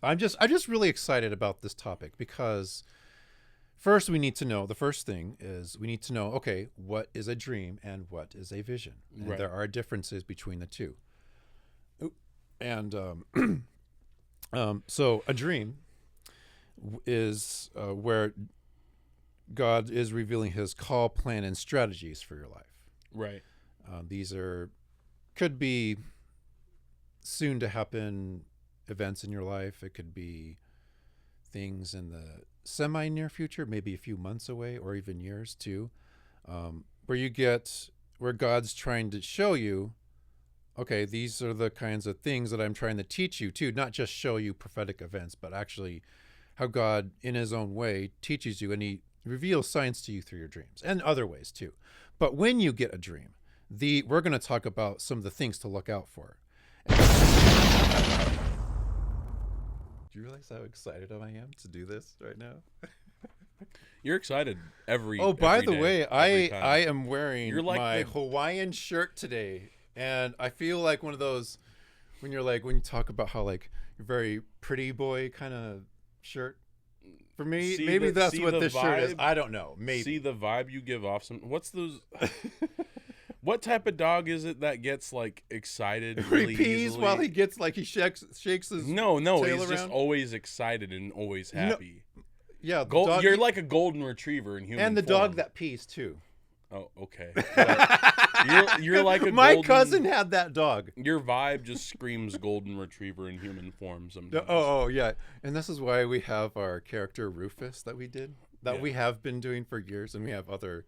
I'm just really excited about this topic because first we need to know, the first thing is we need to know, okay, what is a dream and what is a vision? And Right. there are differences between the two. And so a dream is where God is revealing his call, plan, and strategies for your life. Right. These could be soon to happen events in your life. It could be things in the semi near future, maybe a few months away or even years too, where God's trying to show you, okay, these are the kinds of things that I'm trying to teach you too, not just show you prophetic events, but actually how God in his own way teaches you, and he reveals science to you through your dreams and other ways too. But when you get a dream, we're going to talk about some of the things to look out for. Do you realize how excited I am to do this right now? You're excited every. Oh, by every the day, way, every time. I am wearing You're like my the- Hawaiian shirt today, and I feel like one of those when you talk about how like you're very pretty boy kind of shirt. For me, See maybe that's see what the this shirt is. vibe? I don't know. Maybe. See the vibe you give off. What's those? What type of dog is it that gets like excited really he pees easily? while he gets like he shakes his No, tail he's just around? always excited and always know, happy. Yeah, the dog, You're like a golden retriever in human and the form. dog that pees too. Oh, okay. But you're like a My golden, cousin had that dog. Your vibe just screams golden retriever in human form sometimes. Oh yeah, and this is why we have our character Rufus that Yeah. we have been doing for years, and we have other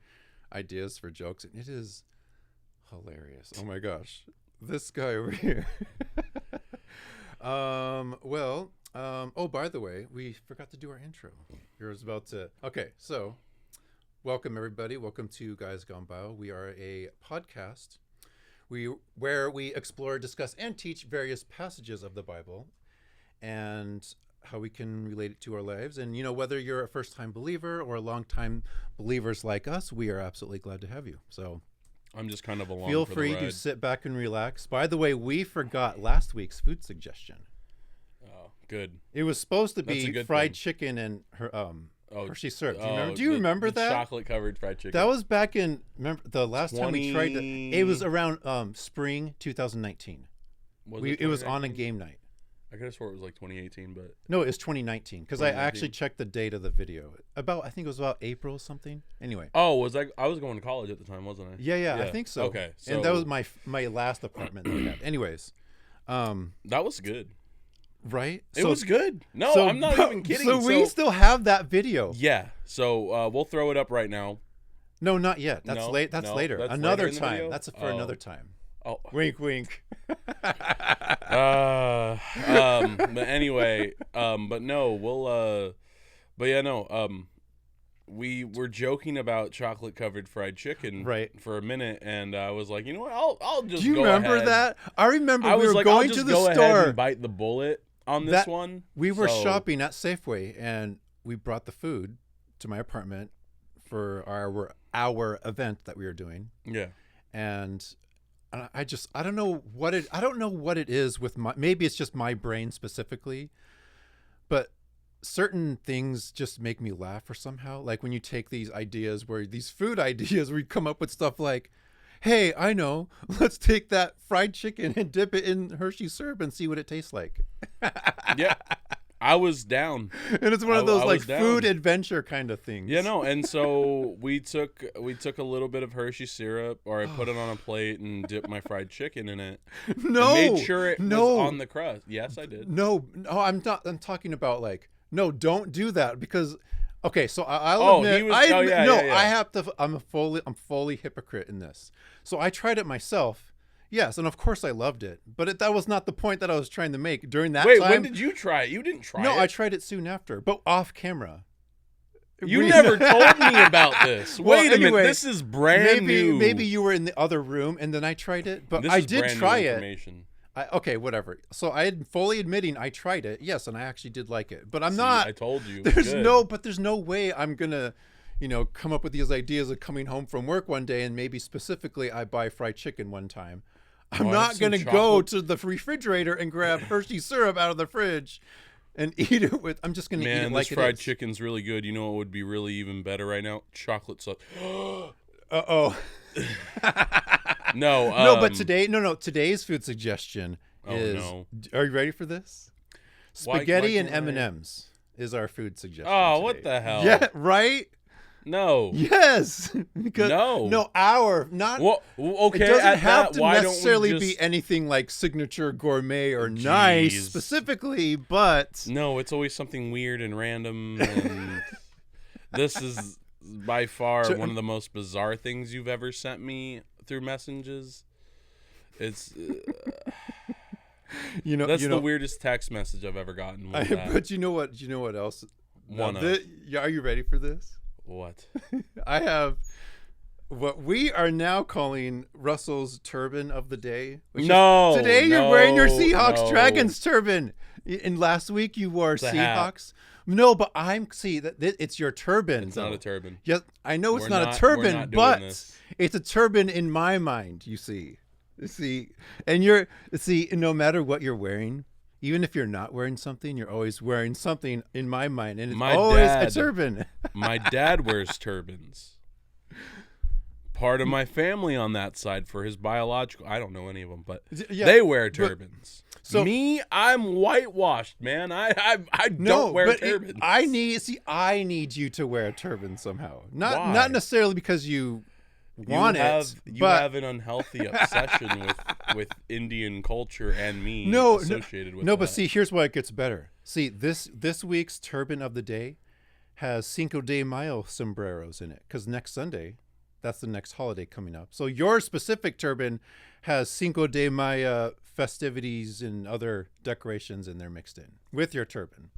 ideas for jokes, and it is hilarious. Oh my gosh, this guy over here. Oh, by the way, we forgot to do our intro. Okay, so welcome everybody. Welcome to Guys Gone Bio. We are a podcast where we explore, discuss, and teach various passages of the Bible and how we can relate it to our lives. And whether you're a first-time believer or a long-time believers like us, we are absolutely glad to have you. So I'm just kind of along feel for free the ride. to sit back and relax. By the way, we forgot last week's food suggestion. Oh, good. It was supposed to That's a be good fried thing. chicken and Hershey syrup. Do you Oh, remember? Do you remember the that? chocolate covered fried chicken. That was back in the last time we tried it. It was around spring 2019. It was on a 2019? game night. I could have swore it was like 2018, but No, it was 2019 because I 2019? actually checked the date of the video. I think it was about April something. Anyway. I was going to college at the time, wasn't I? Yeah, I think so. Okay, so and that was my last apartment that we had. Anyways, that was good. right? It was good. No, I'm not even kidding. So we still have that video. Yeah. So we'll throw it up right now. No, not yet. That's No, late. That's no, later. that's Another later in the time. video? That's for Oh. another time. Oh. Wink, wink. But anyway, but no, we'll but yeah, no, we were joking about chocolate covered fried chicken Right. for a minute, and I was like, you know what, I'll just Do you go remember ahead. that? I remember I we was were like, going I'll to just the go ahead store. and bite the bullet on this That- one. We were So- shopping at Safeway, and we brought the food to my apartment for our event that we were doing. Yeah. And I don't know what it is with maybe it's just my brain specifically, but certain things just make me laugh or somehow. Like when you take these food ideas where you come up with stuff like, hey, I know, let's take that fried chicken and dip it in Hershey syrup and see what it tastes like. Yeah. I was down. And it's one of I those like was down. food adventure kind of things. Yeah, no, and so we took a little bit of Hershey syrup, or I put it on a plate and dipped my fried chicken in it. No, And made sure it no, was on the crust. Yes, I did. No, I'm not. I'm talking about like, no, don't do that because, okay, so I'll admit, yeah. I have to. I'm fully hypocrite in this. So I tried it myself. Yes, and of course I loved it, but that was not the point that I was trying to make during that Wait, time. when did you try it? You didn't try it. No, I tried it soon after, but off camera. You never told me about this. Well, Wait a anyway, minute. This is brand new. Maybe you were in the other room and then I tried it, but This I is did brand new try it. information. Okay, whatever. So I am fully admitting I tried it. Yes, and I actually did like it. But I'm See, not. I told you. There's Good. no way I'm gonna, come up with these ideas of coming home from work one day and maybe specifically I buy fried chicken one time. I'm Oh, I have not some gonna go chocolate- to the refrigerator and grab Hershey syrup out of the fridge and eat it with. I'm just gonna eat it Man, like this it fried is. chicken's really good. You know what would be really even better right now? Chocolate sauce. Oh. No, No, but today's food suggestion Oh, is. no. Are you ready for this? Why Spaghetti and can't I- M&Ms is our food suggestion. Oh, today. what the hell? Yeah, right. No. Yes, because No. not. Well, It okay, doesn't at have that, to why necessarily don't we be just... anything like signature gourmet or nice Jeez. specifically, but No, it's always something weird and random, and this is by far one of the most bizarre things you've ever sent me through messages. It's that's the weirdest text message I've ever gotten. But you know what? You know what else? Yeah, are you ready for this? what? I have what we are now calling Russell's turban of the day. Today you're wearing your Seahawks Dragons turban. And last week you wore Seahawks. No, but it's your turban. It's not a turban. Yes, I know it's not a turban, but it's a turban in my mind, you see. And no matter what you're wearing, even if you're not wearing something, you're always wearing something in my mind, and it's always a turban. My dad wears turbans. Part of my family on that side for his biological. I don't know any of them, but they wear turbans. So me, I'm whitewashed, man. I don't wear turbans. I need you to wear a turban somehow. Not necessarily because you want it. You have an unhealthy obsession with Indian culture and me associated with that. But see, here's why it gets better. See, this week's turban of the day has Cinco de Mayo sombreros in it, because next Sunday, that's the next holiday coming up. So your specific turban has Cinco de Mayo festivities and other decorations in there mixed in with your turban.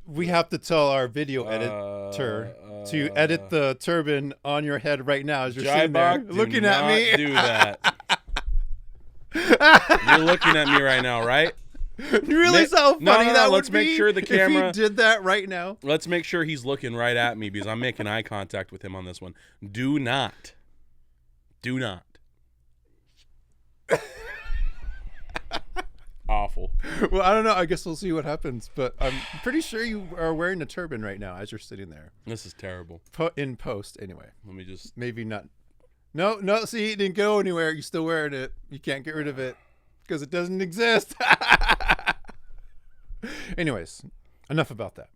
We have to tell our video editor to edit the turban on your head right now as you're sitting there looking at me. Do that. You're looking at me right now, right? You realize how funny that would let's be make sure the camera if he did that right now? Let's make sure he's looking right at me, because I'm making eye contact with him on this one. Do not. Awful. Well, I don't know. I guess we'll see what happens. But I'm pretty sure you are wearing a turban right now as you're sitting there. This is terrible. In post, anyway. Let me just... Maybe not. No. See, it didn't go anywhere. You're still wearing it. You can't get rid of it because it doesn't exist. Anyways, enough about that.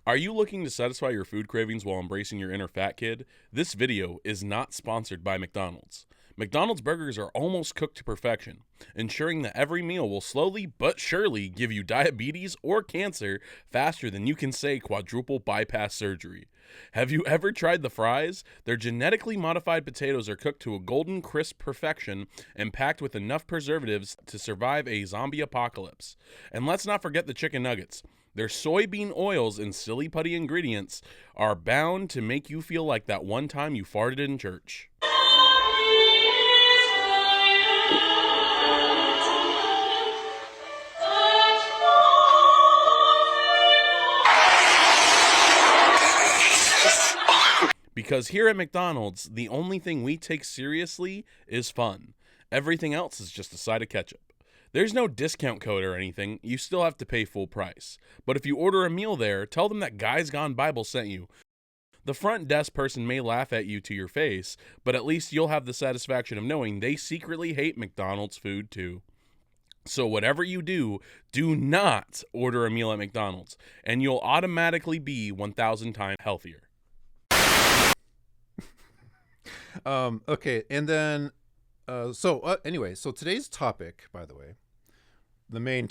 Are you looking to satisfy your food cravings while embracing your inner fat kid? This video is not sponsored by McDonald's. McDonald's burgers are almost cooked to perfection, ensuring that every meal will slowly but surely give you diabetes or cancer faster than you can say quadruple bypass surgery. Have you ever tried the fries? Their genetically modified potatoes are cooked to a golden crisp perfection and packed with enough preservatives to survive a zombie apocalypse. And let's not forget the chicken nuggets. Their soybean oils and silly putty ingredients are bound to make you feel like that one time you farted in church. Because here at McDonald's, the only thing we take seriously is fun. Everything else is just a side of ketchup. There's no discount code or anything. You still have to pay full price. But if you order a meal there, tell them that Guys Gone Bible sent you. The front desk person may laugh at you to your face, but at least you'll have the satisfaction of knowing they secretly hate McDonald's food too. So whatever you do, do not order a meal at McDonald's, and you'll automatically be 1,000 times healthier. Okay, and then anyway, so today's topic, by the way, the main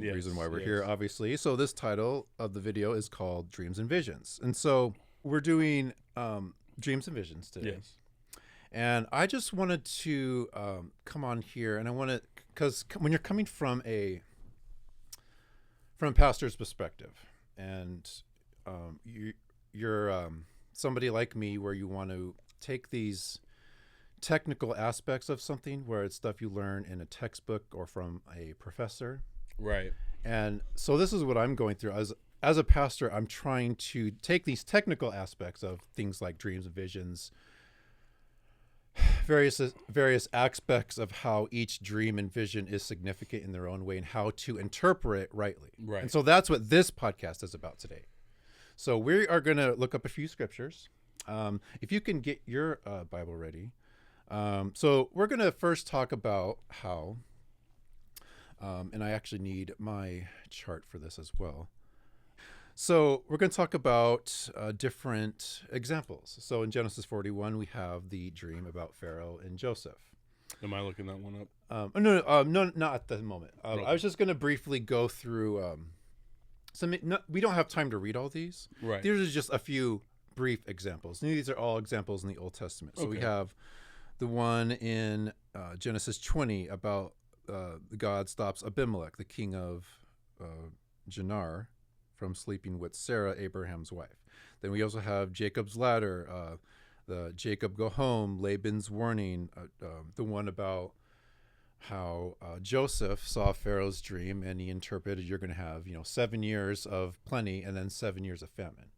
reason why we're here, obviously. So this title of the video is called Dreams and Visions. And so we're doing Dreams and Visions today. Yes. And I just wanted to come on here, and I want to, because when you're coming from a pastor's perspective, and you're somebody like me where you want to take these technical aspects of something where it's stuff you learn in a textbook or from a professor. Right. And so this is what I'm going through. As a pastor, I'm trying to take these technical aspects of things like dreams and visions, various aspects of how each dream and vision is significant in their own way and how to interpret it rightly. Right. And so that's what this podcast is about today. So we are going to look up a few scriptures. If you can get your Bible ready. So we're going to first talk about how, and I actually need my chart for this as well. So we're going to talk about different examples. So in Genesis 41, we have the dream about Pharaoh and Joseph. Am I looking that one up? No, not at the moment. Okay. I was just going to briefly go through we don't have time to read all these. Right. These are just a few brief examples. And these are all examples in the Old Testament. So we have the one in Genesis 20 about God stops Abimelech, the king of Shinar, from sleeping with Sarah, Abraham's wife. Then we also have Jacob's ladder, the Jacob go home, Laban's warning, the one about how Joseph saw Pharaoh's dream and he interpreted you're going to have 7 years of plenty and then 7 years of famine.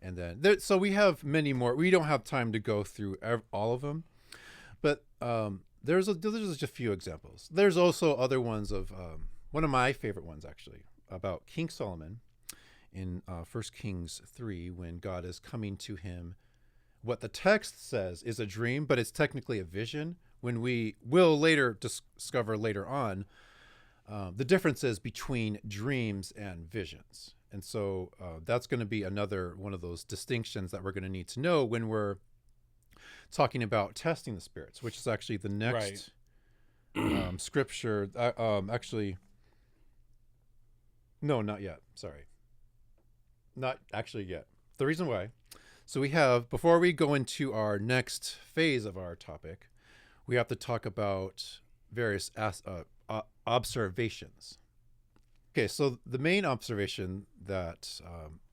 And then so we have many more. We don't have time to go through all of them, but there's just a few examples. There's also other ones of one of my favorite ones actually about King Solomon in 1 Kings 3 when God is coming to him. What the text says is a dream, but it's technically a vision. When we will later discover later on the differences between dreams and visions. And so that's going to be another one of those distinctions that we're going to need to know when we're talking about testing the spirits, which is actually the next scripture. Actually, no, not yet. Sorry. Not actually yet. The reason why. So we have, before we go into our next phase of our topic, we have to talk about various observations. Okay, so the main observation that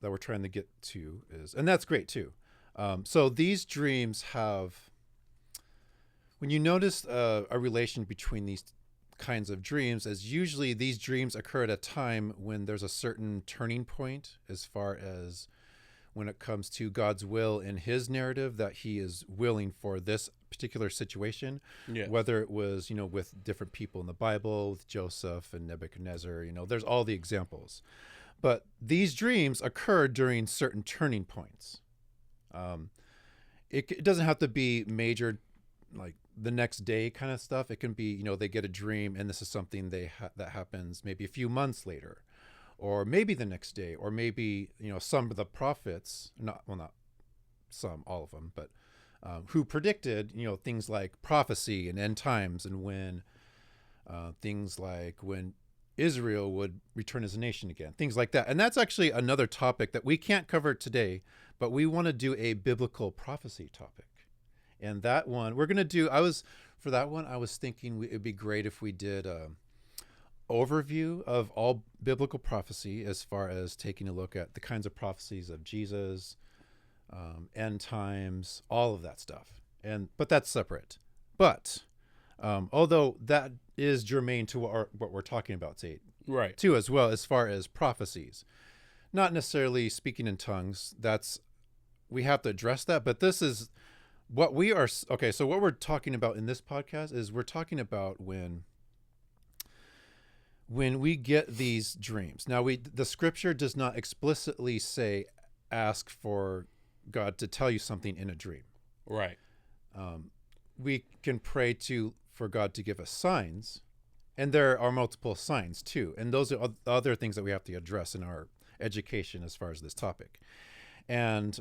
we're trying to get to is, and that's great too. So these dreams have, when you notice a relation between these kinds of dreams, as usually these dreams occur at a time when there's a certain turning point as far as when it comes to God's will in his narrative that he is willing for this particular situation, whether it was, with different people in the Bible, with Joseph and Nebuchadnezzar, there's all the examples. But these dreams occur during certain turning points. It doesn't have to be major, like the next day kind of stuff. It can be, they get a dream and this is something that happens maybe a few months later, or maybe the next day, or maybe, some of the prophets, not some, all of them, but who predicted, things like prophecy and end times, and when things like when Israel would return as a nation again, things like that. And that's actually another topic that we can't cover today, but we want to do a biblical prophecy topic. And that one we're going to do, I was thinking it'd be great if we did a overview of all biblical prophecy, as far as taking a look at the kinds of prophecies of Jesus, end times, all of that stuff. But that's separate. But although that is germane to what we're talking about today, right, too, as well, as far as prophecies, not necessarily speaking in tongues. We have to address that. But this is what we are. Okay, so what we're talking about in this podcast is we're talking about when we get these dreams. Now, the scripture does not explicitly say ask for God to tell you something in a dream. Right. We can pray for God to give us signs, and there are multiple signs too. And those are other things that we have to address in our education as far as this topic. And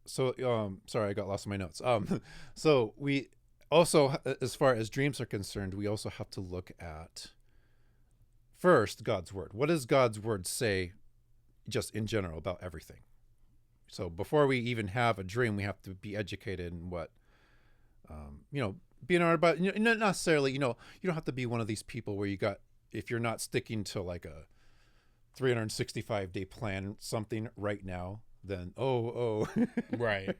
sorry, I got lost in my notes. So we also, as far as dreams are concerned, we also have to look at first God's word. What does God's word say just in general about everything? So before we even have a dream, we have to be educated in what, being about, not necessarily, you don't have to be one of these people where if you're not sticking to like a 365-day plan, something right now, then, right.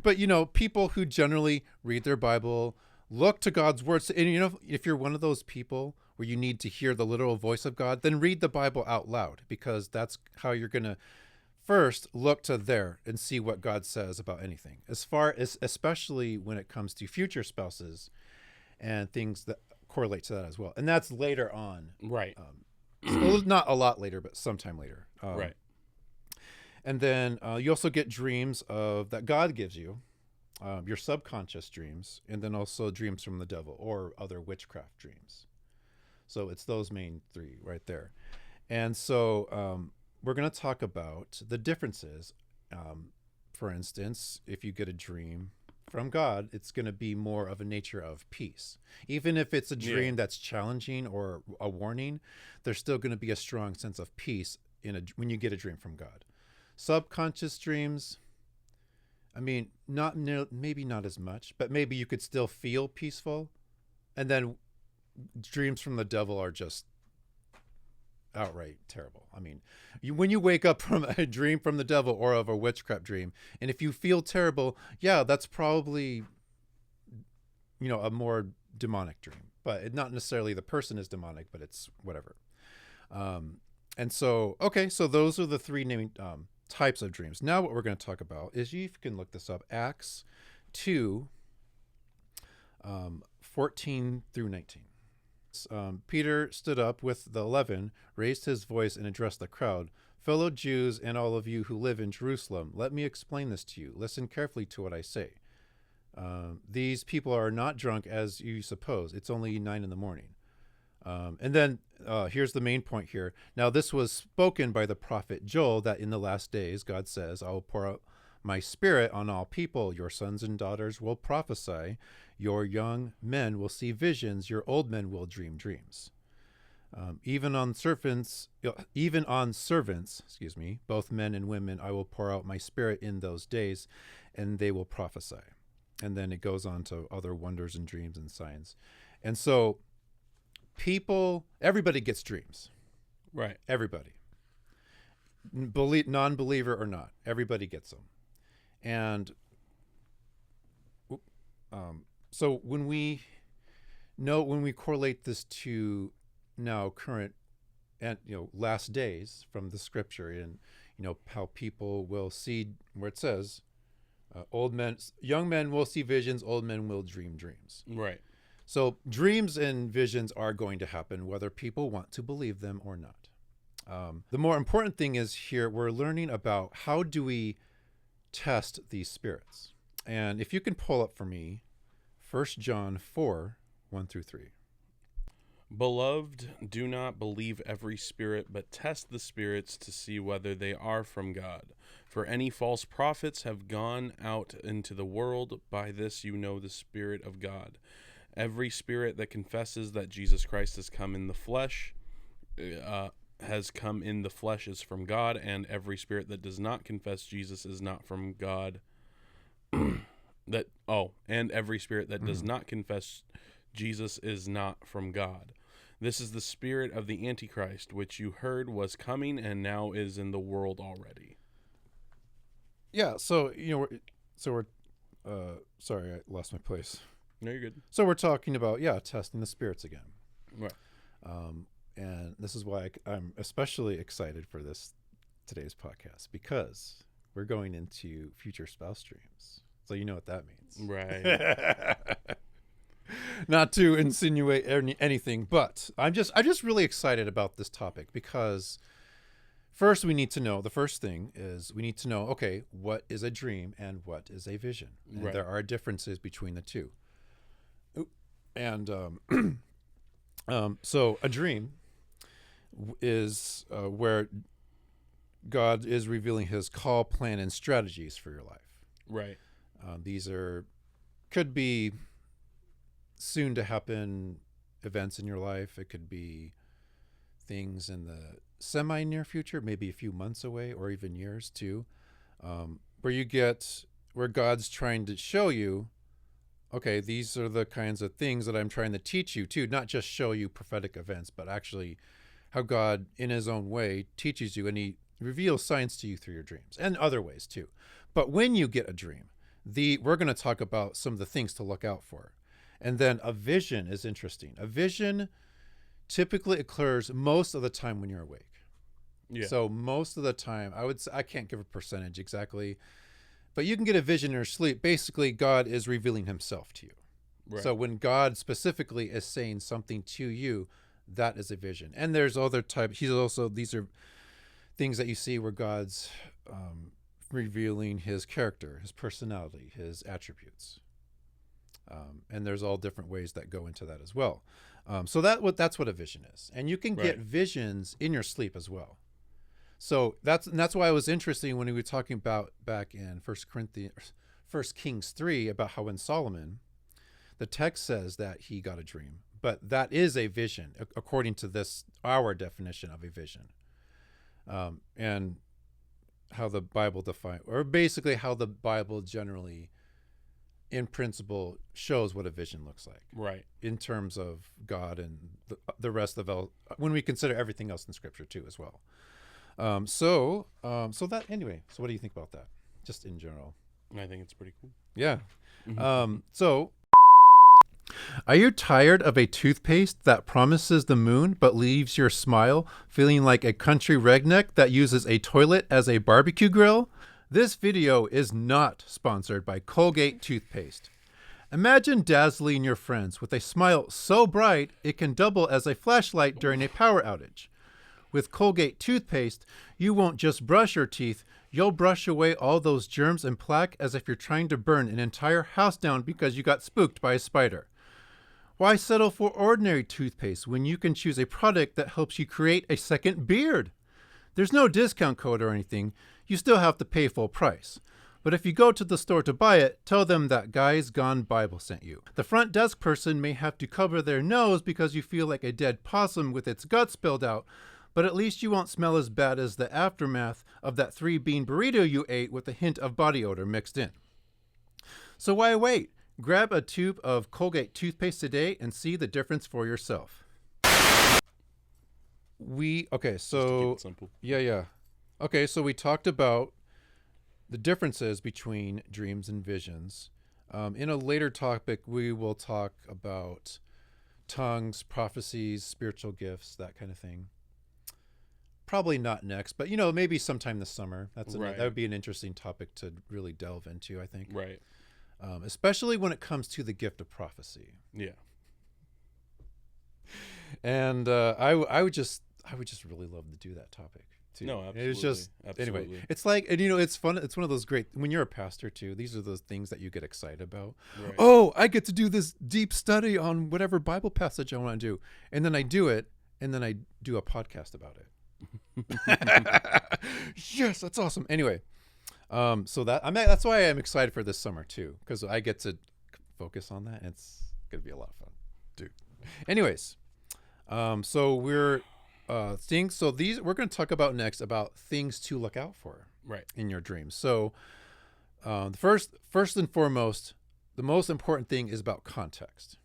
But, people who generally read their Bible, look to God's words. And, if you're one of those people where you need to hear the literal voice of God, then read the Bible out loud, because that's how you're going to first look to there and see what God says about anything, as far as, especially when it comes to future spouses and things that correlate to that as well. And that's later on. Right. Not a lot later, but sometime later. Right. And then you also get dreams that God gives you, your subconscious dreams, and then also dreams from the devil or other witchcraft dreams. So it's those main three right there. And so we're going to talk about the differences. For instance, if you get a dream from God, it's going to be more of a nature of peace. Even if it's a dream that's challenging or a warning, there's still going to be a strong sense of peace when you get a dream from God. Subconscious dreams, I mean, maybe not as much, but maybe you could still feel peaceful. And then dreams from the devil are just outright terrible. I mean, when you wake up from a dream from the devil or of a witchcraft dream, and if you feel terrible, yeah, that's probably, a more demonic dream. But not necessarily the person is demonic, but it's whatever. And so, okay, so those are the three named types of dreams. Now what we're going to talk about is, you can look this up, Acts 2, 14 through 19. Peter stood up with the 11, raised his voice, and addressed the crowd. Fellow Jews and all of you who live in Jerusalem, let me explain this to you. Listen carefully to what I say. These people are not drunk as you suppose. It's only 9 a.m. And then here's the main point here. Now this was spoken by the prophet Joel, that in the last days, God says, I will pour out my spirit on all people. Your sons and daughters will prophesy. Your young men will see visions. Your old men will dream dreams. Even on servants, both men and women, I will pour out my spirit in those days, and they will prophesy. And then it goes on to other wonders and dreams and signs. And so everybody gets dreams. Right. Everybody. Non-believer or not, everybody gets them. And so when we correlate this to now current and last days from the scripture, and how people will see, where it says young men will see visions, old men will dream dreams. Right. So dreams and visions are going to happen whether people want to believe them or not. The more important thing is here we're learning about how do we test these spirits. And if you can pull up for me 1 John 4, 1 through 3. Beloved, do not believe every spirit, but test the spirits to see whether they are from God. For any false prophets have gone out into the world. By this you know the Spirit of God. Every spirit that confesses that Jesus Christ has come in the flesh is from God, and every spirit that does not confess Jesus is not from God. And every spirit that does not confess Jesus is not from God. This is the spirit of the Antichrist, which you heard was coming and now is in the world already. Yeah, so we're sorry, I lost my place. No, you're good. So we're talking about testing the spirits again. Right. And this is why I'm especially excited for today's podcast, because we're going into future spouse dreams. So you know what that means. Right. Not to insinuate anything, but I'm just really excited about this topic, because first the first thing is we need to know, okay, what is a dream and what is a vision? And Right. there are differences between the two. And so a dream is where God is revealing his call, plan, and strategies for your life. Right. These could be soon to happen events in your life. It could be things in the semi-near future, maybe a few months away or even years too, where God's trying to show you, okay, these are the kinds of things that I'm trying to teach you too, not just show you prophetic events, but actually how God in his own way teaches you, and he reveals signs to you through your dreams and other ways too. But when you get a dream, we're going to talk about some of the things to look out for. And then a vision is interesting. A vision typically occurs most of the time when you're awake. Yeah. So most of the time, I can't give a percentage exactly, but you can get a vision in your sleep. Basically, God is revealing himself to you. Right. So when God specifically is saying something to you, that is a vision. And there's other types. These are things that you see where God's revealing his character, his personality, his attributes. And there's all different ways that go into that as well. So that's what a vision is. And you can get visions in your sleep as well. So that's why it was interesting when we were talking about back in 1 Kings 3 about how in Solomon, the text says that he got a dream, but that is a vision according to our definition of a vision, and how the Bible basically how the Bible generally, in principle, shows what a vision looks like. Right. In terms of God and the rest of when we consider everything else in Scripture too as well. So what do you think about that? Just in general. I think it's pretty cool. Yeah. So are you tired of a toothpaste that promises the moon but leaves your smile feeling like a country redneck that uses a toilet as a barbecue grill? This video is not sponsored by Colgate toothpaste. Imagine dazzling your friends with a smile so bright it can double as a flashlight during a power outage. With Colgate toothpaste, you won't just brush your teeth, you'll brush away all those germs and plaque as if you're trying to burn an entire house down because you got spooked by a spider. Why settle for ordinary toothpaste when you can choose a product that helps you create a second beard? There's no discount code or anything, you still have to pay full price. But if you go to the store to buy it, tell them that Guys Gone Bible sent you. The front desk person may have to cover their nose because you feel like a dead possum with its guts spilled out, but at least you won't smell as bad as the aftermath of that 3-bean burrito you ate with a hint of body odor mixed in. So why wait? Grab a tube of Colgate toothpaste today and see the difference for yourself. Okay, so Just to keep it simple. Yeah. Okay, so we talked about the differences between dreams and visions. In a later topic, we will talk about tongues, prophecies, spiritual gifts, that kind of thing. Probably not next, but maybe sometime this summer. That would be an interesting topic to really delve into, I think. Right. Especially when it comes to the gift of prophecy. Yeah. And I would just really love to do that topic too. No, absolutely. It's just absolutely. Anyway. It's like, and it's fun. It's one of those great when you're a pastor too. These are those things that you get excited about. Right. Oh, I get to do this deep study on whatever Bible passage I want to do, and then I do it, and then I do a podcast about it. Yes, that's awesome. Anyway, so that's why I'm excited for this summer too, because I get to focus on that. And it's gonna be a lot of fun, dude. Anyways, so we're we're going to talk about next about things to look out for in your dreams. So the first and foremost, the most important thing is about context.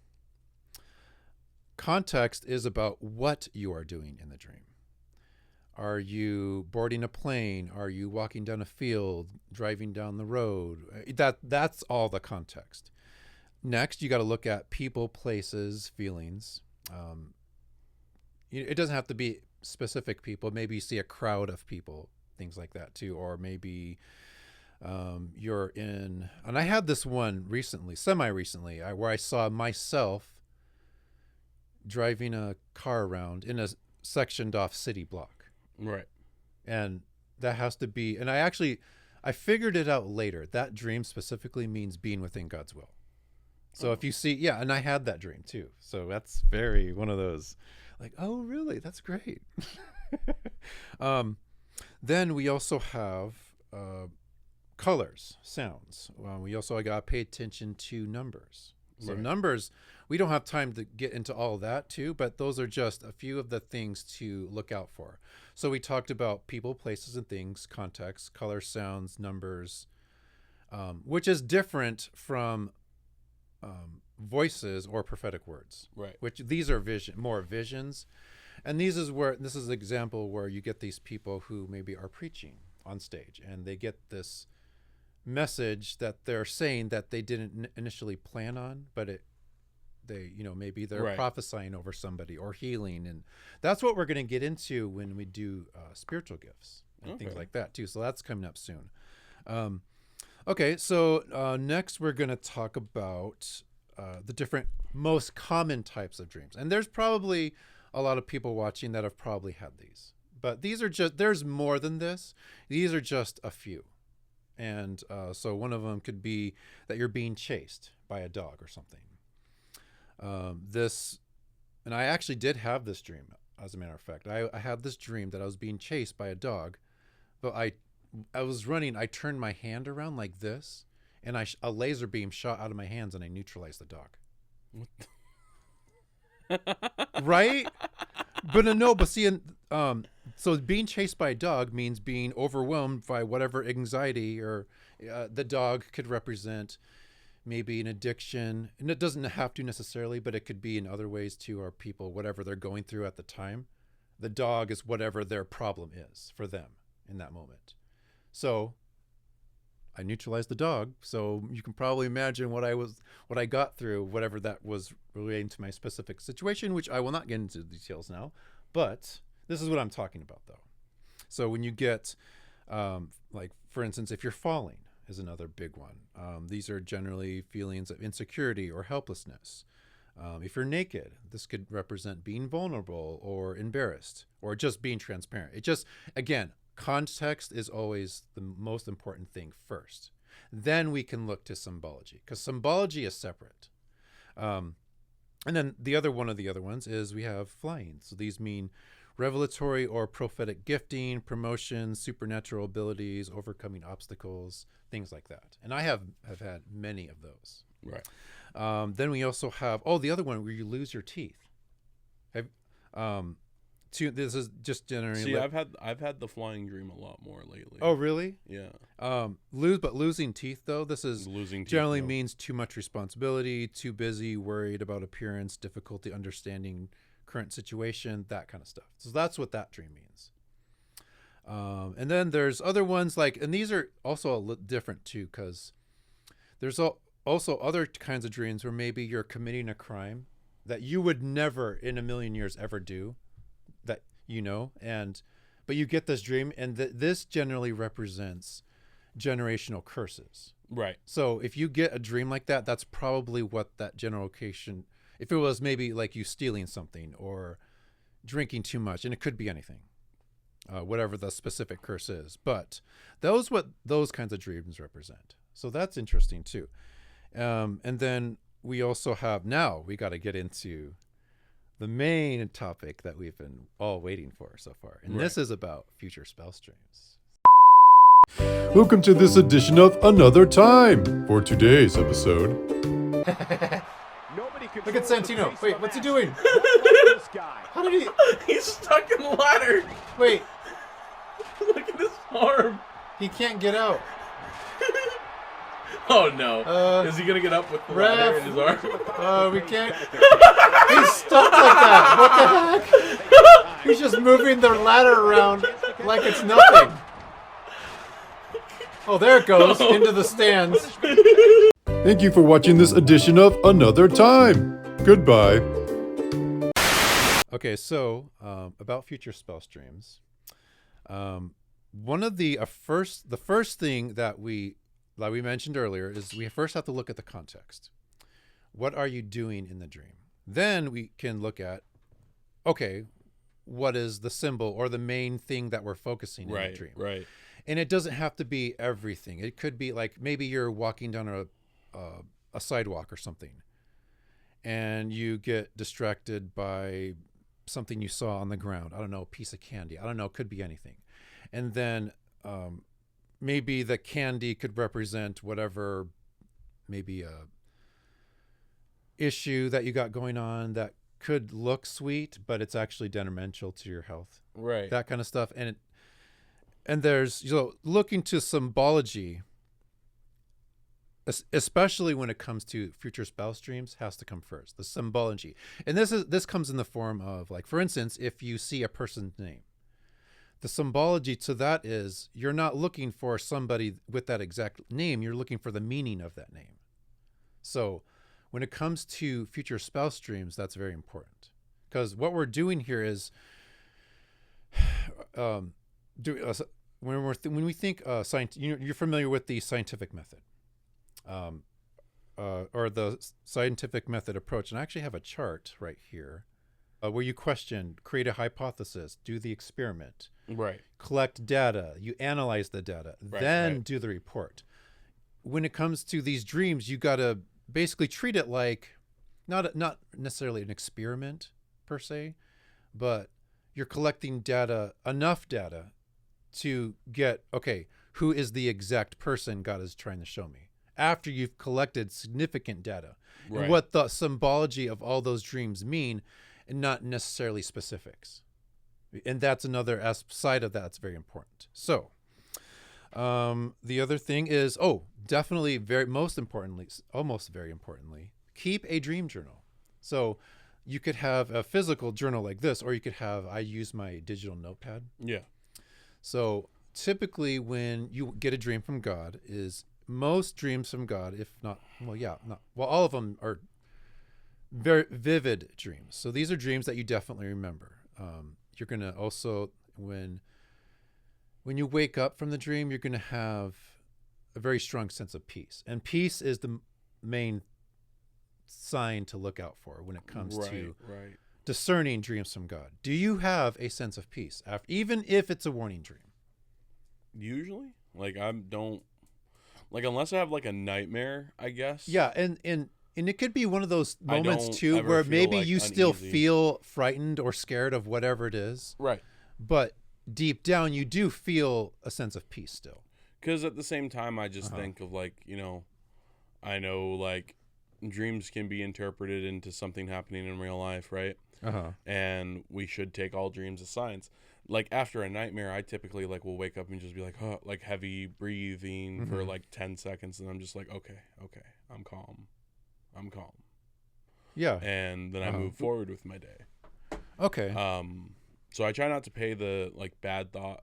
Context is about what you are doing in the dream. Are you boarding a plane? Are you walking down a field, driving down the road? That's all the context. Next, you got to look at people, places, feelings. It doesn't have to be specific people. Maybe you see a crowd of people, things like that too. Or maybe you're in, and I had this one semi-recently, where I saw myself driving a car around in a sectioned off city block. Right. And that has to be, and I figured it out later. That dream specifically means being within God's will. So if you see, and I had that dream too. So that's very one of those, like, oh, really? That's great. Then we also have colors, sounds. We also got to pay attention to numbers. So numbers, we don't have time to get into all of that too, but those are just a few of the things to look out for. So we talked about people, places, and things, context, color, sounds, numbers, which is different from voices or prophetic words, which these are more visions. And this is an example where you get these people who maybe are preaching on stage and they get this message that they're saying that they didn't initially plan on, but they, maybe they're Right. prophesying over somebody or healing. And that's what we're going to get into when we do spiritual gifts and things Okay. like that too. So that's coming up soon. Okay. So next we're going to talk about the different most common types of dreams. And there's probably a lot of people watching that have probably had these, but these are just, there's more than this. These are just a few. And so one of them could be that you're being chased by a dog or something. And I actually did have this dream, as a matter of fact. I had this dream that I was being chased by a dog, but I was running. I turned my hand around like this, and a laser beam shot out of my hands, and I neutralized the dog. Right? But see, so being chased by a dog means being overwhelmed by whatever anxiety or the dog could represent maybe an addiction. And it doesn't have to necessarily, but it could be in other ways too, or people, whatever they're going through at the time. The dog is whatever their problem is for them in that moment. So I neutralized the dog. So you can probably imagine what I got through, whatever that was relating to my specific situation, which I will not get into the details now. But this is what I'm talking about, though. So when you get, like, for instance, if you're falling is another big one. These are generally feelings of insecurity or helplessness. If you're naked, this could represent being vulnerable or embarrassed or just being transparent. It just, again, context is always the most important thing first. Then we can look to symbology, because symbology is separate. And then one of the other ones is we have flying. So these mean revelatory or prophetic gifting, promotion, supernatural abilities, overcoming obstacles, things like that. And I have had many of those. Right. Then we also have, the other one where you lose your teeth. This is just generally. See, I've had the flying dream a lot more lately. Oh, really? Yeah. Losing teeth, though, this is Losing teeth generally means too much responsibility, too busy, worried about appearance, difficulty understanding current situation, that kind of stuff. So that's what that dream means. And then there's other ones and these are also a little different too, because there's also other kinds of dreams where maybe you're committing a crime that you would never in a million years ever do, that but you get this dream, and this generally represents generational curses. Right. So if you get a dream like that, that's probably what that generation, if it was maybe like you stealing something or drinking too much, and it could be anything, whatever the specific curse is, but what those kinds of dreams represent. So that's interesting too. And then we also have, now we got to get into the main topic that we've been all waiting for so far. And This is about future spell streams. Welcome to this edition of Another Time. For today's episode, Look at Santino. Wait, what's he doing? How did he? He's stuck in the ladder. Wait, Look at his arm. he can't get out. Oh no. Is he gonna get up with the ladder in his arm? We can't. He's stuck like that. What the heck? He's just moving the ladder around like it's nothing. Oh, there it goes, into the stands. thank you for watching this edition of Another Time. Goodbye. Okay, so about future spell streams. One of the first thing that we mentioned earlier is we first have to look at the context. What are you doing in the dream? Then we can look at, okay, what is the symbol or the main thing that we're focusing in the dream? Right. And it doesn't have to be everything. It could be like maybe you're walking down a sidewalk or something, and you get distracted by something you saw on the ground. I don't know, a piece of candy. I don't know, it could be anything. And then maybe the candy could represent whatever, maybe a issue that you got going on that could look sweet, but it's actually detrimental to your health. Right. That kind of stuff. And there's, looking to symbology, especially when it comes to future spell streams, has to come first. The symbology. And this comes in the form of, like, for instance, if you see a person's name, the symbology to that is you're not looking for somebody with that exact name. You're looking for the meaning of that name. So when it comes to future spouse dreams, that's very important, because what we're doing here is when we think you're familiar with the scientific method, or the scientific method approach, and I actually have a chart right here where you question, create a hypothesis, do the experiment, Right. collect data, you analyze the data, then do the report. When it comes to these dreams, you got to basically treat it like not necessarily an experiment per se, but you're collecting data, enough data to get, okay, who is the exact person God is trying to show me, after you've collected significant data, and what the symbology of all those dreams mean, and not necessarily specifics. And that's another side of that's very important. So the other thing is, definitely almost very importantly, keep a dream journal. So you could have a physical journal like this, or you could I use my digital notepad. Yeah. So typically when you get a dream from God, is most dreams from God, if not, all of them are very vivid dreams. So these are dreams that you definitely remember. You're going to also, when you wake up from the dream, you're going to have a very strong sense of peace. And peace is the main sign to look out for when it comes to discerning dreams from God. Do you have a sense of peace, even if it's a warning dream? Usually, unless I have like a nightmare, I guess. Yeah, and it could be one of those moments too where maybe you still feel frightened or scared of whatever it is. Right. But deep down, you do feel a sense of peace still. Because at the same time, I just think of I know dreams can be interpreted into something happening in real life, right? And we should take all dreams as signs. Like after a nightmare, I typically will wake up and just be heavy breathing for 10 seconds, and I'm just okay, I'm calm. Yeah. And then I move forward with my day. Okay. So I try not to pay the bad thought,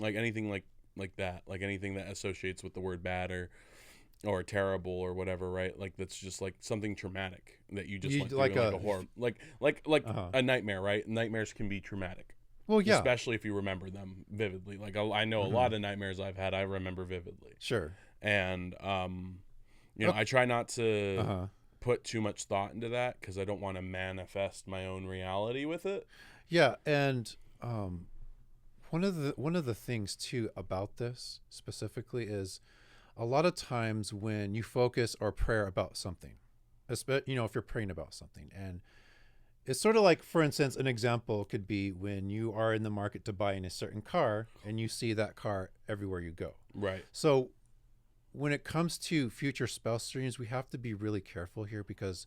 anything like that, anything that associates with the word bad or terrible or whatever, right? That's just something traumatic that you just a horror, a nightmare, right? Nightmares can be traumatic. Well, yeah, especially if you remember them vividly. I know a lot of nightmares I've had, I remember vividly. Sure. And I try not to put too much thought into that, because I don't want to manifest my own reality with it. Yeah, and one of the things too about this specifically is, a lot of times when you focus or prayer about something, if you're praying about something, and it's sort of for instance, an example could be when you are in the market to buy in a certain car and you see that car everywhere you go. Right. So when it comes to future spouse dreams, we have to be really careful here, because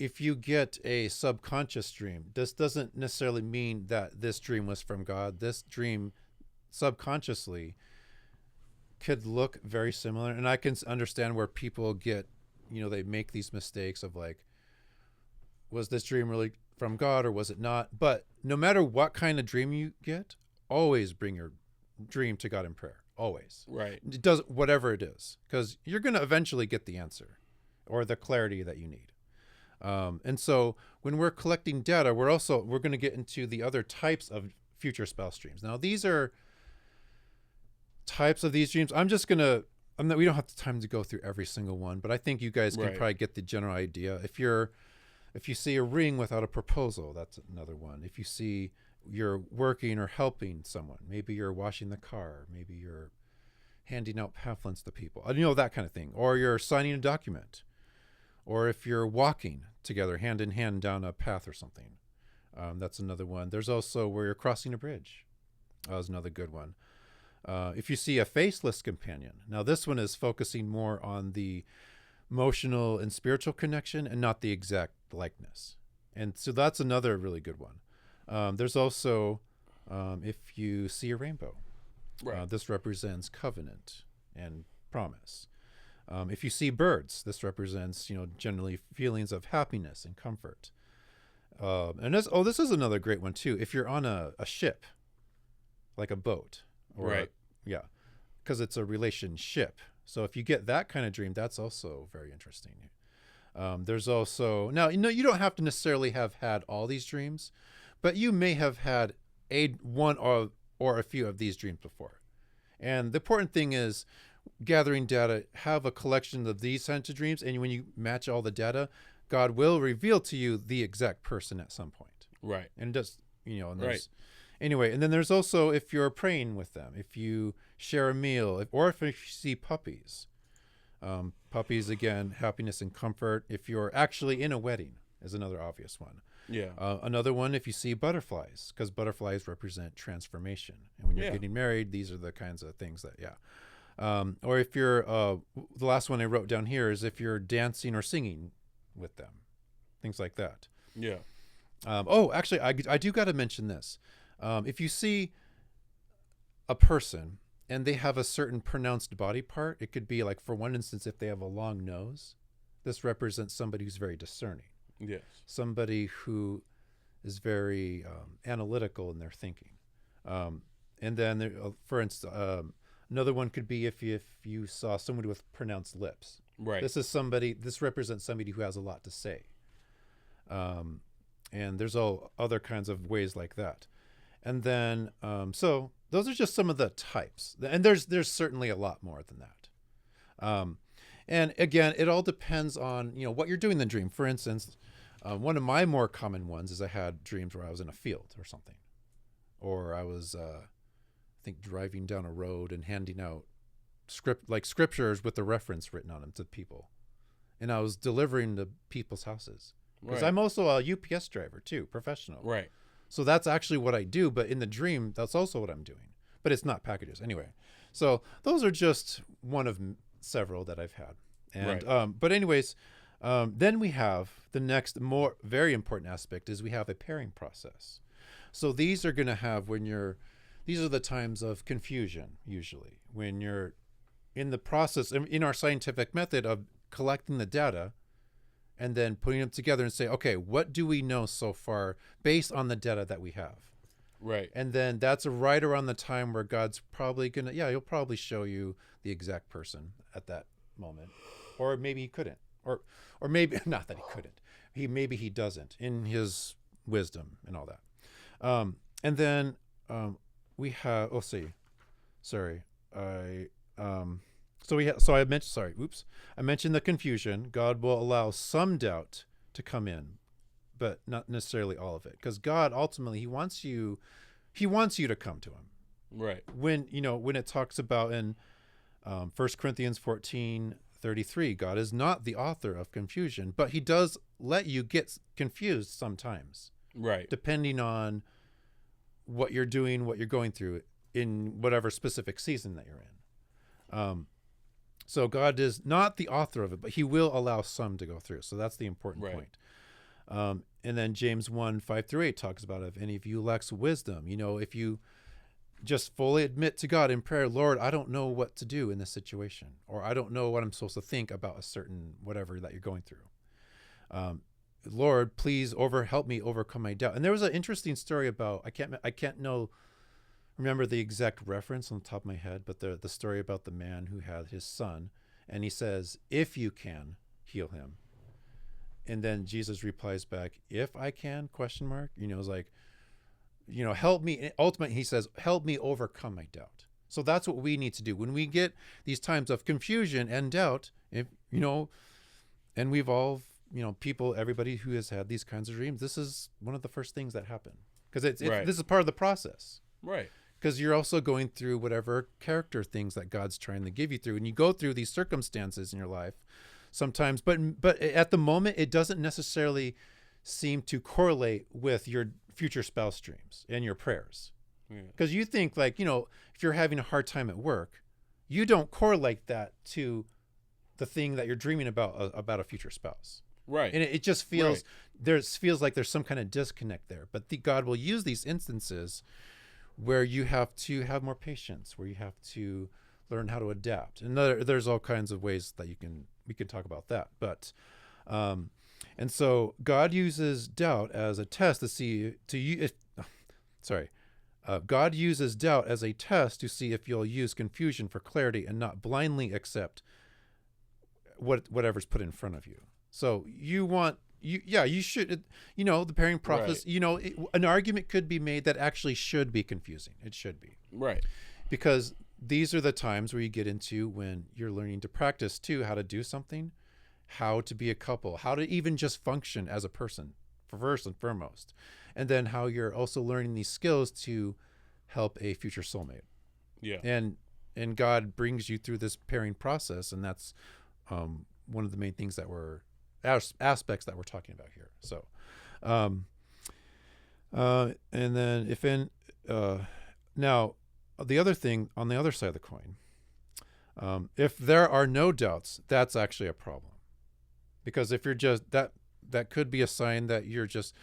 if you get a subconscious dream, this doesn't necessarily mean that this dream was from God. This dream subconsciously could look very similar, and I can understand where people get, they make these mistakes of was this dream really from God or was it not? But no matter what kind of dream you get, always bring your dream to God in prayer. Always. Right. It does whatever it is, because you're going to eventually get the answer or the clarity that you need. And so when we're collecting data, we're going to get into the other types of future spouse dreams. Now, these are types of these dreams. We don't have the time to go through every single one, but I think you guys can probably get the general idea. If you see a ring without a proposal, that's another one. If you see you're working or helping someone, maybe you're washing the car, maybe you're handing out pamphlets to people, that kind of thing, or you're signing a document, or if you're walking together hand in hand down a path or something, that's another one. There's also where you're crossing a bridge. That was another good one. If you see a faceless companion, now this one is focusing more on the emotional and spiritual connection and not the exact likeness. And so that's another really good one. There's also, if you see a rainbow, this represents covenant and promise. If you see birds, this represents, generally feelings of happiness and comfort. And this is another great one too. If you're on a ship, like a boat, because it's a relationship, So if you get that kind of dream, that's also very interesting. There's also, now, you don't have to necessarily have had all these dreams, but you may have had one or a few of these dreams before. And the important thing is gathering data, have a collection of these kinds of dreams. And when you match all the data, God will reveal to you the exact person at some point. Right. And just, and Right. Anyway, and then there's also if you're praying with them, if you share a meal, or if you see puppies. Puppies, again, happiness and comfort. If you're actually in a wedding is another obvious one. Yeah. Another one, if you see butterflies, because butterflies represent transformation. And when you're getting married, these are the kinds of things that, or if you're, the last one I wrote down here is if you're dancing or singing with them, things like that. Yeah. Actually, I do got to mention this. If you see a person and they have a certain pronounced body part, it could be like, for one instance, if they have a long nose, this represents somebody who's very discerning. Yes. Somebody who is very analytical in their thinking. And then, there, for instance, another one could be if you saw somebody with pronounced lips. Right. This represents somebody who has a lot to say. And there's all other kinds of ways like that. And then, so those are just some of the types. And there's certainly a lot more than that. And again, it all depends on, what you're doing in the dream. For instance, one of my more common ones is I had dreams where I was in a field or something. Or I was, I think, driving down a road and handing out scriptures with the reference written on them to people. And I was delivering to people's houses. Because I'm also a UPS driver too, professional. Right. So that's actually what I do. But in the dream, that's also what I'm doing. But it's not packages. Anyway, so those are just one of several that I've had. And but anyways, then we have the next very important aspect is we have a pairing process. So these are going to have these are the times of confusion, usually, when you're in the process, in our scientific method of collecting the data and then putting them together and say, okay, what do we know so far based on the data that we have? Right. And then that's right around the time where God's probably going to, he'll probably show you the exact person at that moment. Or maybe he couldn't. Or maybe, not that he couldn't. Maybe he doesn't in his wisdom and all that. And then we have, I mentioned the confusion. God will allow some doubt to come in, but not necessarily all of it. Because God ultimately, he wants you to come to him. Right. When it talks about in 1 Corinthians 14:33, God is not the author of confusion, but he does let you get confused sometimes. Right. Depending on what you're doing, what you're going through in whatever specific season that you're in. So God is not the author of it, but he will allow some to go through. So that's the important point. And then James 1:5-8 talks about if any of you lacks wisdom, if you just fully admit to God in prayer, Lord, I don't know what to do in this situation, or I don't know what I'm supposed to think about a certain whatever that you're going through. Lord, please help me overcome my doubt. And there was an interesting story about, I can't remember the exact reference on the top of my head, but the story about the man who had his son, and he says, if you can, heal him. And then Jesus replies back, if I can, ? It's like, help me. Ultimately, he says, help me overcome my doubt. So that's what we need to do. When we get these times of confusion and doubt, and we've all, everybody who has had these kinds of dreams, this is one of the first things that happen. Because this is part of the process. Right. Because you're also going through whatever character things that God's trying to give you through. And you go through these circumstances in your life sometimes, but at the moment, it doesn't necessarily seem to correlate with your future spouse dreams and your prayers. Because you think if you're having a hard time at work, you don't correlate that to the thing that you're dreaming about a future spouse. Right. And it just feels, feels like there's some kind of disconnect there. But God will use these instances where you have to have more patience, where you have to learn how to adapt. And there's all kinds of ways that we can talk about that. But, and so God uses doubt as a test to see, God uses doubt as a test to see if you'll use confusion for clarity and not blindly accept whatever's put in front of you. So you should, the pairing process, Right. an argument could be made that actually should be confusing. It should be. Right. Because these are the times where you get into when you're learning to practice too, how to do something, how to be a couple, how to even just function as a person, first and foremost. And then how you're also learning these skills to help a future soulmate. Yeah. And God brings you through this pairing process, and that's one of the main things that aspects that we're talking about here. So, and then now the other thing on the other side of the coin, if there are no doubts, that's actually a problem, because if you're just that could be a sign that you're just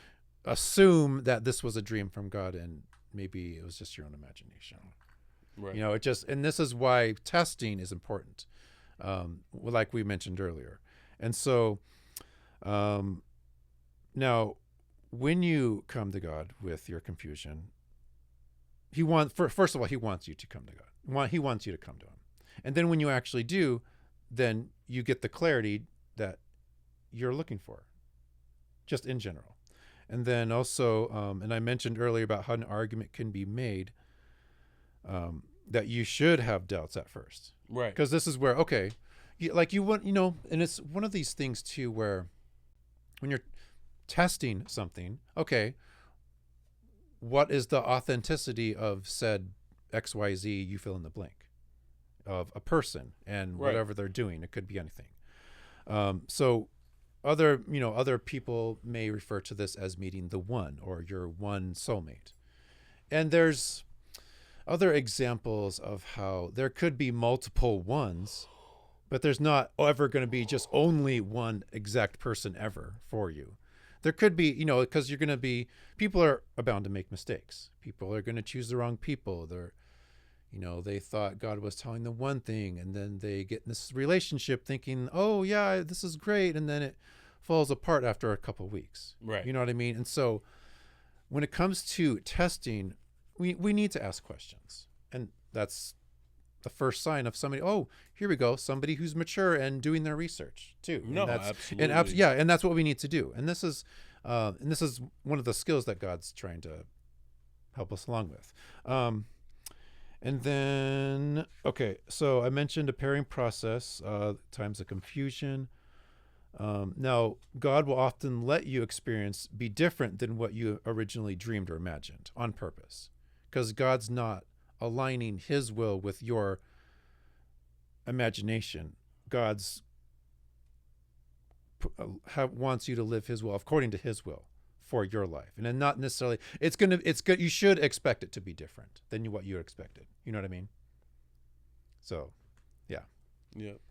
assume that this was a dream from God and maybe it was just your own imagination. Right. And this is why testing is important, like we mentioned earlier. And so now when you come to God with your confusion, first of all, he wants you to come to God. He wants you to come to him. And then when you actually do, then you get the clarity that you're looking for, just in general. And then also, and I mentioned earlier about how an argument can be made, that you should have doubts at first. Right. Because this is where, okay, you want, and it's one of these things too, where when you're testing something, okay, what is the authenticity of said XYZ, you fill in the blank, of a person and whatever they're doing? It could be anything. So other people may refer to this as meeting the one, or your one soulmate. And there's other examples of how there could be multiple ones, but there's not ever going to be just only one exact person ever for you. There could be, because people are bound to make mistakes. People are going to choose the wrong people. They thought God was telling them one thing, and then they get in this relationship thinking, oh yeah, this is great. And then it falls apart after a couple of weeks. Right. You know what I mean? And so when it comes to testing, we need to ask questions. And that's the first sign of somebody, oh, here we go, somebody who's mature and doing their research too. No, absolutely. And that's what we need to do. And this is one of the skills that God's trying to help us along with. And then, okay, so I mentioned a pairing process, times of confusion. Now, God will often let you experience be different than what you originally dreamed or imagined on purpose, because God's not aligning his will with your imagination. God's wants you to live his will according to his will for your life. And then not necessarily, it's good. You should expect it to be different than what you expected. You know what I mean? So, yeah. Yep.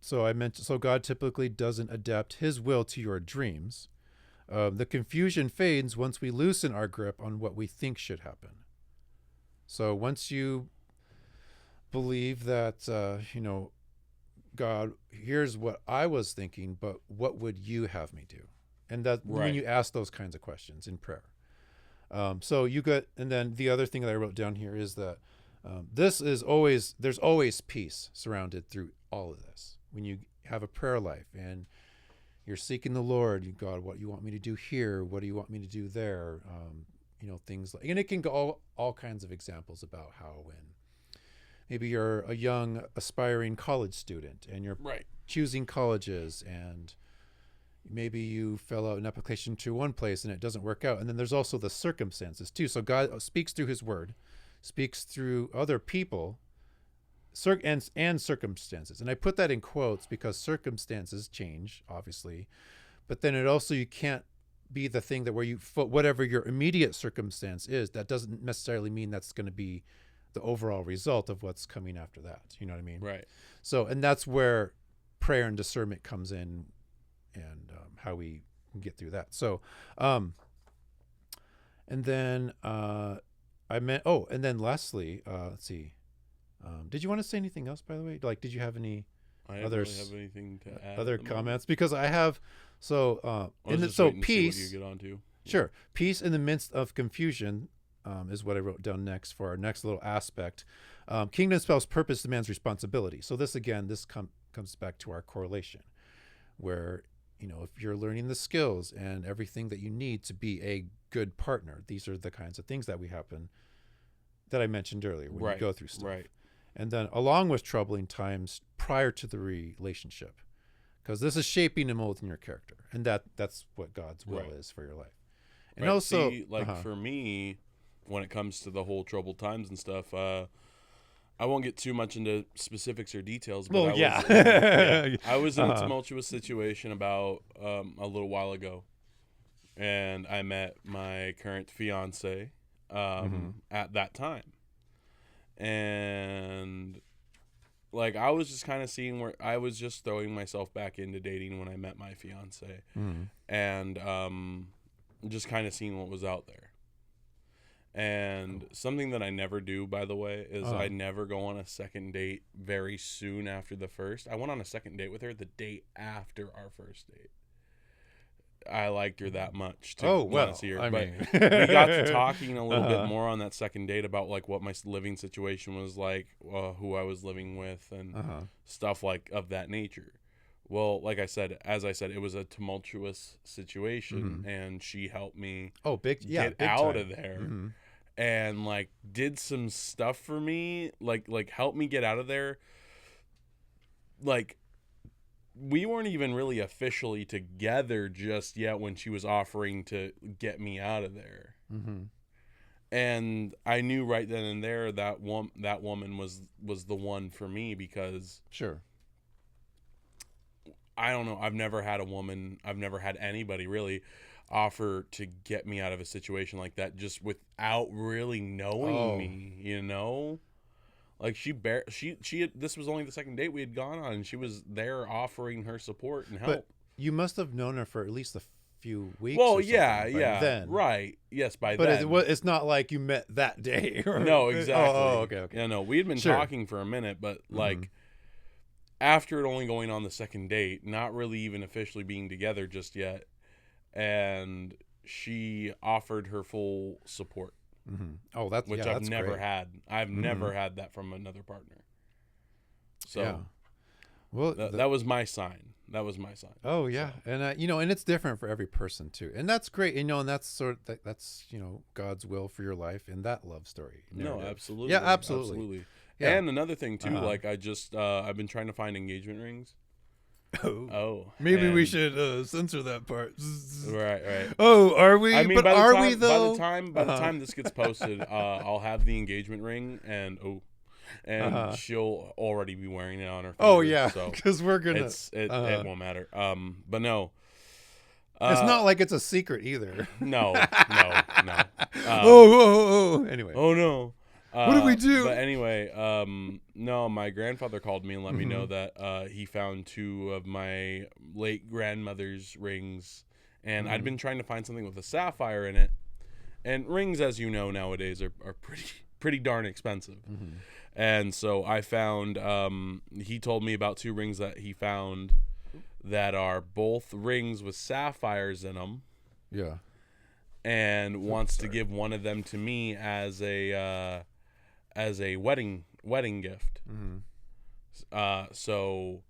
So God typically doesn't adapt his will to your dreams. The confusion fades once we loosen our grip on what we think should happen. So once you believe that, God, here's what I was thinking, but what would you have me do? And that when you ask those kinds of questions in prayer. And then the other thing that I wrote down here is that there's always peace surrounded through all of this. When you have a prayer life and you're seeking the Lord, God, what you want me to do here? What do you want me to do there? Things like, and it can go all kinds of examples about how when maybe you're a young aspiring college student and you're choosing colleges, and maybe you fill out an application to one place and it doesn't work out. And then there's also the circumstances too. So God speaks through his word, speaks through other people, and circumstances. And I put that in quotes because circumstances change, obviously, but then you can't be the thing that where you whatever your immediate circumstance is, that doesn't necessarily mean that's going to be the overall result of what's coming after that. You know what I mean? Right. So, and that's where prayer and discernment comes in, and how we can get through that. So, and then and then lastly, let's see. Did you want to say anything else, by the way? Like, did you have any I don't really have anything to add. other comments? Because I have, I was just waiting to see peace. what you get onto. Sure. Peace in the midst of confusion is what I wrote down next for our next little aspect. Kingdom spells purpose demands responsibility. So this comes back to our correlation, where if you're learning the skills and everything that you need to be a good partner, these are the kinds of things that I mentioned earlier when you go through stuff. Right. And then along with troubling times prior to the relationship, because this is shaping and molding your character, and that's what God's will is for your life. And also, for me, when it comes to the whole troubled times and stuff, I won't get too much into specifics or details. But I was in a tumultuous situation about a little while ago, and I met my current fiance at that time. And I was just kind of seeing where I was just throwing myself back into dating when I met my fiance, and just kind of seeing what was out there. And something that I never do, by the way, is I never go on a second date very soon after the first. I went on a second date with her the day after our first date. I liked her that much to want to see her. But we got to talking a little bit more on that second date about what my living situation was like, who I was living with, and stuff of that nature. Well, as I said, it was a tumultuous situation, and she helped me get out of there, and did some stuff for me, helped me get out of there. We weren't even really officially together just yet when she was offering to get me out of there. And I knew right then and there that woman was the one for me, because I don't know, I've never had anybody really offer to get me out of a situation like that just without really knowing me, this was only the second date we had gone on, and she was there offering her support and help. But you must have known her for at least a few weeks. Well, then. Right. Yes, then. But it's not like you met that day. No, exactly. Okay. Yeah, no, we had been talking for a minute, but after it only going on the second date, not really even officially being together just yet, and she offered her full support. Which I've never had. I've never had that from another partner. So, well, that was my sign. Oh yeah, so. And and it's different for every person too, and that's great. And that's that's God's will for your life in that love story narrative. No, absolutely. Yeah, absolutely. Yeah. And another thing too, I've been trying to find engagement rings. Maybe we should censor that part. Right. Oh, are we? I mean, but are we though? By the time this gets posted, I'll have the engagement ring, and she'll already be wearing it on her finger. Oh yeah, because we're gonna. It won't matter. But no. It's not like it's a secret either. No. Anyway. Oh no. What did we do? But anyway, no, my grandfather called me and let me know that he found two of my late grandmother's rings, and I'd been trying to find something with a sapphire in it. And rings, as you know, nowadays are pretty darn expensive. And so I found, he told me about two rings that he found that are both rings with sapphires in them. Yeah. And wants to give one of them to me as a wedding gift. So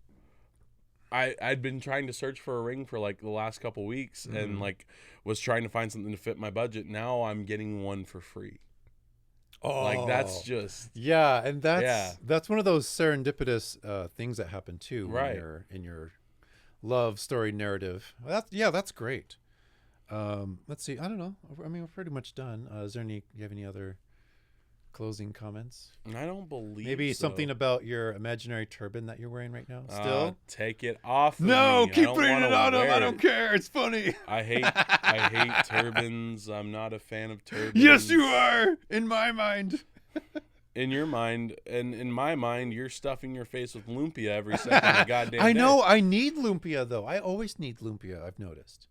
I'd been trying to search for a ring for the last couple weeks, and was trying to find something to fit my budget. Now I'm getting one for free. Oh, that's just and that's one of those serendipitous things that happen too, right? In your love story narrative. That's great. Let's see. I don't know. I mean, we're pretty much done. Do you have any other closing comments? I don't believe maybe so. Something about your imaginary turban that you're wearing right now. Still, take it off. No, keep putting it on him. I don't care. It's funny. I hate turbans. I'm not a fan of turbans. Yes, you are. In my mind. In your mind, and in my mind, you're stuffing your face with lumpia every second of the goddamn I day. know. I need lumpia though. I always need lumpia. I've noticed.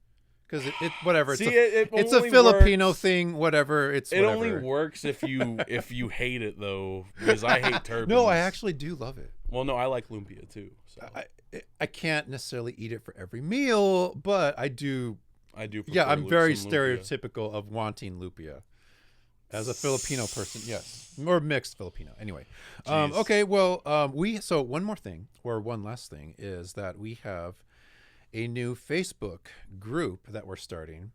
Because it whatever. It's a Filipino thing. Whatever. It only works if you hate it though, because I hate turbans. No, I actually do love it. Well, no, I like lumpia too. So I can't necessarily eat it for every meal, but I do. I do. Yeah, prefer I'm very some lumpia. stereotypical of wanting lupia. As a Filipino person, yes. Or mixed Filipino. Anyway. Jeez. Okay, well, so one more thing, or one last thing, is that we have a new Facebook group that we're starting.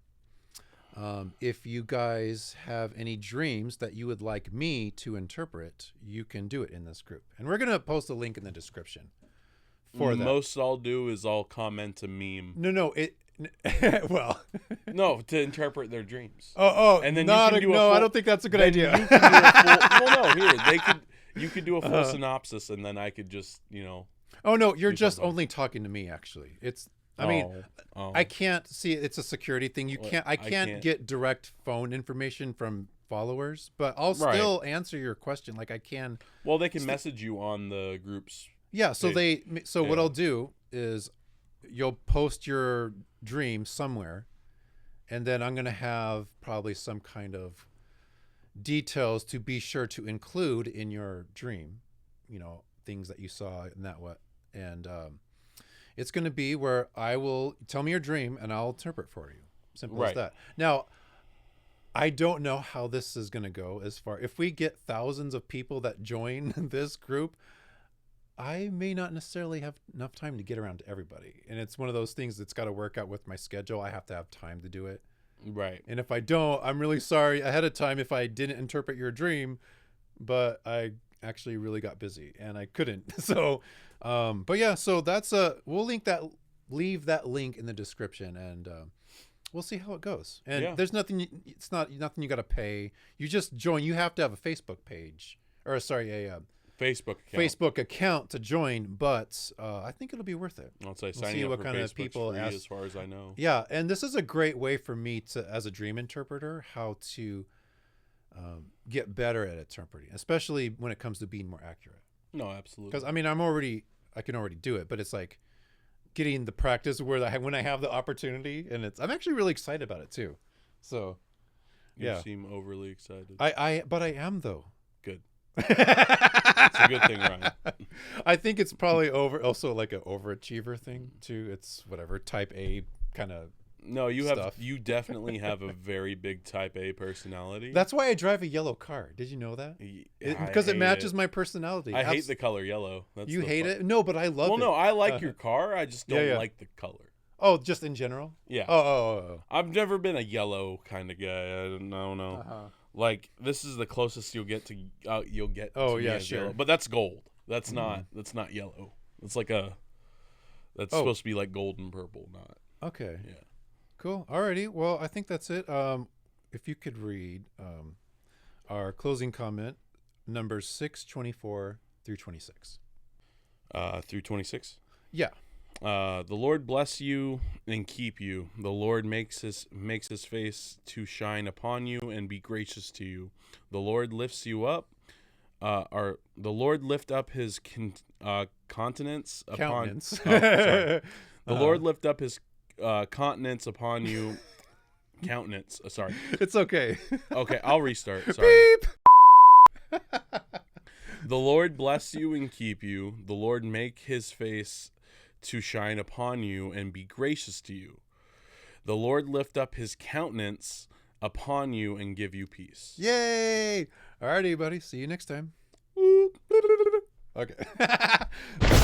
If you guys have any dreams that you would like me to interpret, you can do it in this group. And we're going to post a link in the description for that. Most I'll do is I'll comment a meme. No, well. No, to interpret their dreams. And then I don't think that's a good idea. You can do a full, you could do a full synopsis, and then I could just, Oh no, you're just only talking to me. Actually, I can't see it. It's a security thing. I can't get direct phone information from followers, but I'll still answer your question. Like I can. Well, they can message you on the groups. Yeah. So what I'll do is you'll post your dream somewhere, and then I'm going to have probably some kind of details to be sure to include in your dream, things that you saw and that what. And it's going to be where I will tell me your dream and I'll interpret for you. Simple as that. Now, I don't know how this is going to go as far. If we get thousands of people that join this group, I may not necessarily have enough time to get around to everybody. And it's one of those things that's got to work out with my schedule. I have to have time to do it. Right. And if I don't, I'm really sorry ahead of time if I didn't interpret your dream, but I actually really got busy and I couldn't. So, but yeah, so that's we'll leave that link in the description, and we'll see how it goes. And there's nothing, it's not nothing you got to pay. You just join. You have to have a Facebook page, or sorry, a Facebook account to join, but I think it'll be worth it. I'll say signing up for kind of people free, as far as I know. Yeah, and this is a great way for me to, as a dream interpreter, how to get better at interpreting, especially when it comes to being more accurate. No, absolutely. Because I can already do it, but it's like getting the practice when I have the opportunity, and I'm actually really excited about it too. So, you seem overly excited. But I am though. Good. It's a good thing, Ryan. I think it's probably also like an overachiever thing too. It's whatever type A kind of. No, you definitely have a very big type A personality. That's why I drive a yellow car. Did you know that? Because it matches my personality. I hate the color yellow. You hate it? No, but I love it. Well, no, I like your car. I just don't like the color. Oh, just in general? Yeah. Oh. I've never been a yellow kind of guy. I don't know. Like, this is the closest you'll get to Oh, yeah, sure. Yellow. But that's gold. That's not yellow. It's like that's supposed to be like gold and purple, not. Okay. Yeah. Cool. Alrighty. Well, I think that's it. If you could read our closing comment, numbers 6, 24 through 26. Through 26? Yeah. The Lord bless you and keep you. The Lord makes his face to shine upon you and be gracious to you. The Lord lifts you up. The Lord lift up his countenance upon. The Lord lift up his countenance upon you. Countenance. Sorry. It's okay. Okay, I'll restart. Sorry. Beep. The Lord bless you and keep you. The Lord make his face to shine upon you and be gracious to you. The Lord lift up his countenance upon you and give you peace. Yay! Alrighty, buddy. See you next time. Okay.